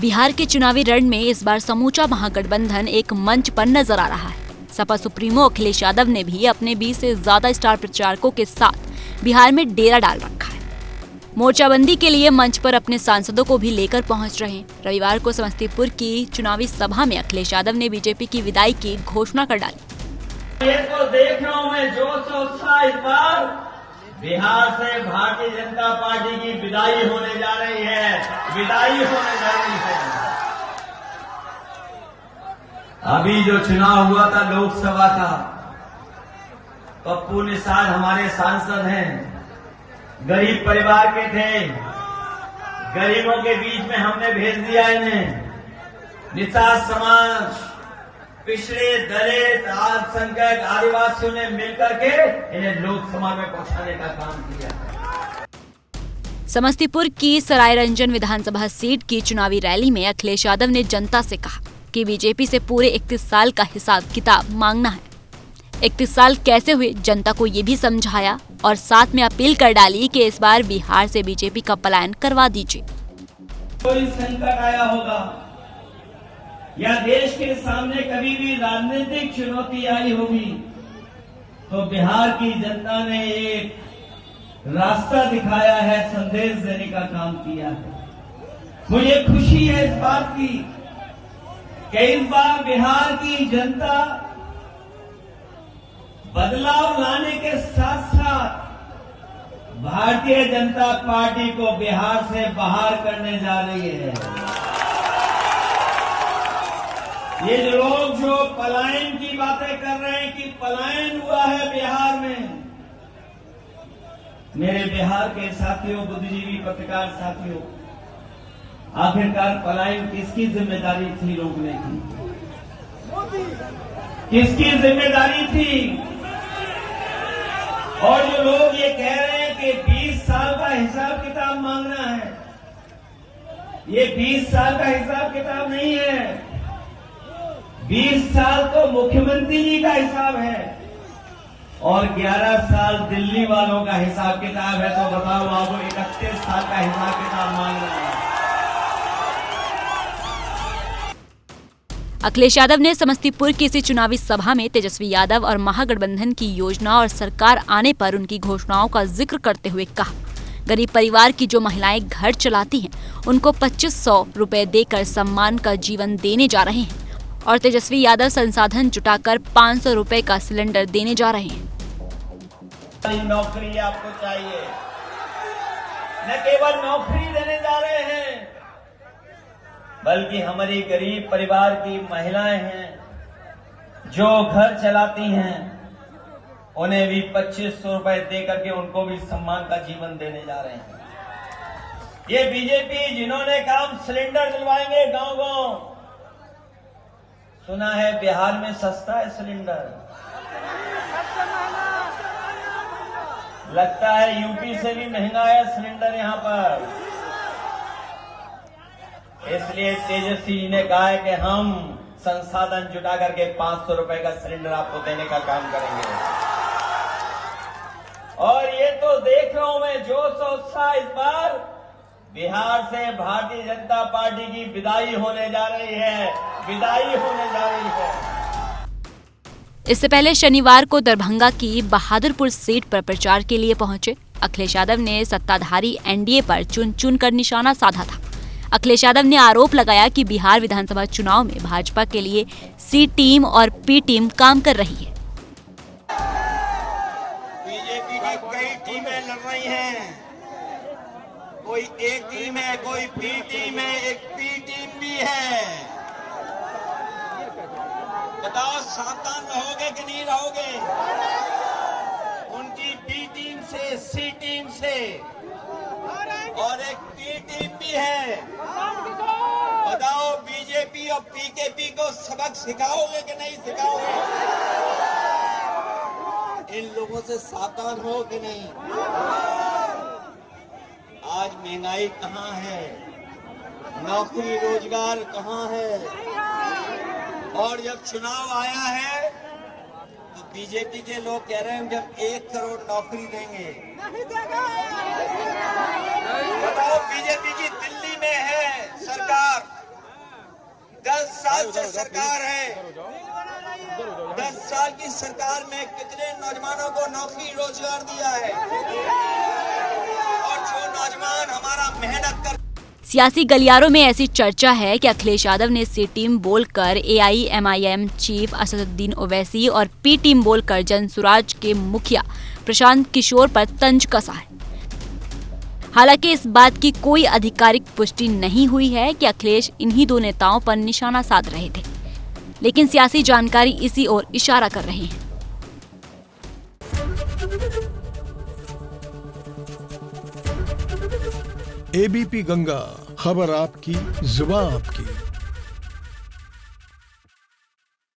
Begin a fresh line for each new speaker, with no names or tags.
बिहार के चुनावी रण में इस बार समूचा महागठबंधन एक मंच पर नजर आ रहा है। सपा सुप्रीमो अखिलेश यादव ने भी अपने 20 से ज्यादा स्टार प्रचारकों के साथ बिहार में डेरा डाल रखा है। मोर्चाबंदी के लिए मंच पर अपने सांसदों को भी लेकर पहुंच रहे हैं। रविवार को समस्तीपुर की चुनावी सभा में अखिलेश यादव ने बीजेपी की विदाई की घोषणा कर डाली।
ये तो देख रहा हूं मैं जोश और उत्साह इस बार बिहार से भारतीय जनता पार्टी की विदाई होने जा रही है, विदाई होने जा रही है। अभी जो चुनाव हुआ था लोकसभा का, पप्पू निषाद हमारे सांसद हैं, गरीब परिवार के थे, गरीबों के बीच में हमने भेज दिया इन्हें। निषाद समाज, पिछड़े दलित, अल्पसंख्यक, आदिवासियों ने मिलकर के इन्हें लोकसभा में पहुंचाने का काम किया।
समस्तीपुर की सरायरंजन विधानसभा सीट की चुनावी रैली में अखिलेश यादव ने जनता से कहा कि बीजेपी से पूरे 31 साल का हिसाब किताब मांगना है। 31 साल कैसे हुए जनता को ये भी समझाया और साथ में अपील कर डाली कि इस बार बिहार से बीजेपी का पलायन करवा दीजिए।
कोई संकट आया होगा या देश के सामने कभी भी राजनीतिक चुनौती आई होगी तो बिहार की जनता ने एक रास्ता दिखाया है, संदेश देने का काम किया है। मुझे खुशी है इस बात की कि इस बार बिहार की जनता बदलाव लाने के साथ साथ भारतीय जनता पार्टी को बिहार से बाहर करने जा रही है। ये लोग जो पलायन की बातें कर रहे हैं कि पलायन हुआ है बिहार में, मेरे बिहार के साथियों, बुद्धिजीवी पत्रकार साथियों, आखिरकार पलायन किसकी जिम्मेदारी थी रोकने की? किसकी जिम्मेदारी थी? और जो लोग ये कह रहे हैं कि 20 साल का हिसाब किताब मांगना है, ये 20 साल का हिसाब किताब नहीं है। 20 साल तो मुख्यमंत्री जी का हिसाब है और 11 साल दिल्ली वालों का हिसाब किताब है। तो बताओ, आपको 31 साल का हिसाब किताब मांग रहे हैं।
अखिलेश यादव ने समस्तीपुर की इसी चुनावी सभा में तेजस्वी यादव और महागठबंधन की योजना और सरकार आने पर उनकी घोषणाओं का जिक्र करते हुए कहा, गरीब परिवार की जो महिलाएं घर चलाती हैं उनको 2500 रुपए देकर सम्मान का जीवन देने जा रहे हैं और तेजस्वी यादव संसाधन जुटाकर 500 रुपए का सिलेंडर देने जा रहे हैं।
नौकरी आपको चाहिए, न केवल नौकरी देने जा रहे हैं बल्कि हमारी गरीब परिवार की महिलाएं हैं जो घर चलाती हैं, उन्हें भी 2500 रुपए देकर के उनको भी सम्मान का जीवन देने जा रहे हैं। ये बीजेपी जिन्होंने काम सिलेंडर दिलवाएंगे गांव-गांव, सुना है बिहार में सस्ता है सिलेंडर, लगता है यूपी से भी महंगा है सिलेंडर यहां पर। इसलिए तेजस्वी जी ने कहा है कि हम संसाधन जुटा करके 500 रुपए का सिलेंडर आपको देने का काम करेंगे। और ये तो देख रहा हूं मैं जोश और उत्साह इस बार बिहार से भारतीय जनता पार्टी की विदाई होने जा रही है, विदाई होने जा रही है।
इससे पहले शनिवार को दरभंगा की बहादुरपुर सीट पर प्रचार के लिए पहुंचे अखिलेश यादव ने सत्ताधारी एनडीए पर चुन चुन कर निशाना साधा था। अखिलेश यादव ने आरोप लगाया कि बिहार विधानसभा चुनाव में भाजपा के लिए सी टीम और पी टीम काम कर रही है।
बीजेपी की कई टीमें लड़ रही हैं, कोई ए टीम है, कोई बी टीम है, एक पी टीम भी है। बताओ, सावधान रहोगे कि नहीं रहोगे? उनकी बी टीम से, सी टीम से और एक पी टीम भी है। बताओ, बीजेपी और पीकेपी को सबक सिखाओगे कि नहीं सिखाओगे? इन लोगों से सावधान हो कि नहीं? आज महंगाई कहाँ है, नौकरी रोजगार कहाँ है? और जब चुनाव आया है तो बीजेपी के लोग कह रहे हैं जब 1 करोड़ नौकरी देंगे। बताओ, बीजेपी की दिल्ली में है सरकार,
साल से सरकार है, 10 साल की सरकार में कितने नौजवानों को नौकरी रोजगार दिया है, और जो नौजवान हमारा मेहनत कर।
सियासी गलियारों में ऐसी चर्चा है कि अखिलेश यादव ने सी टीम बोलकर AIMIM चीफ असदुद्दीन ओवैसी और P टीम बोलकर जनसुराज के मुखिया प्रशांत किशोर पर तंज कसा है। हालांकि इस बात की कोई आधिकारिक पुष्टि नहीं हुई है कि अखिलेश इन्हीं दो नेताओं पर निशाना साध रहे थे, लेकिन सियासी जानकारी इसी ओर इशारा कर रही है।
ABP गंगा, खबर आपकी, जुबान आपकी।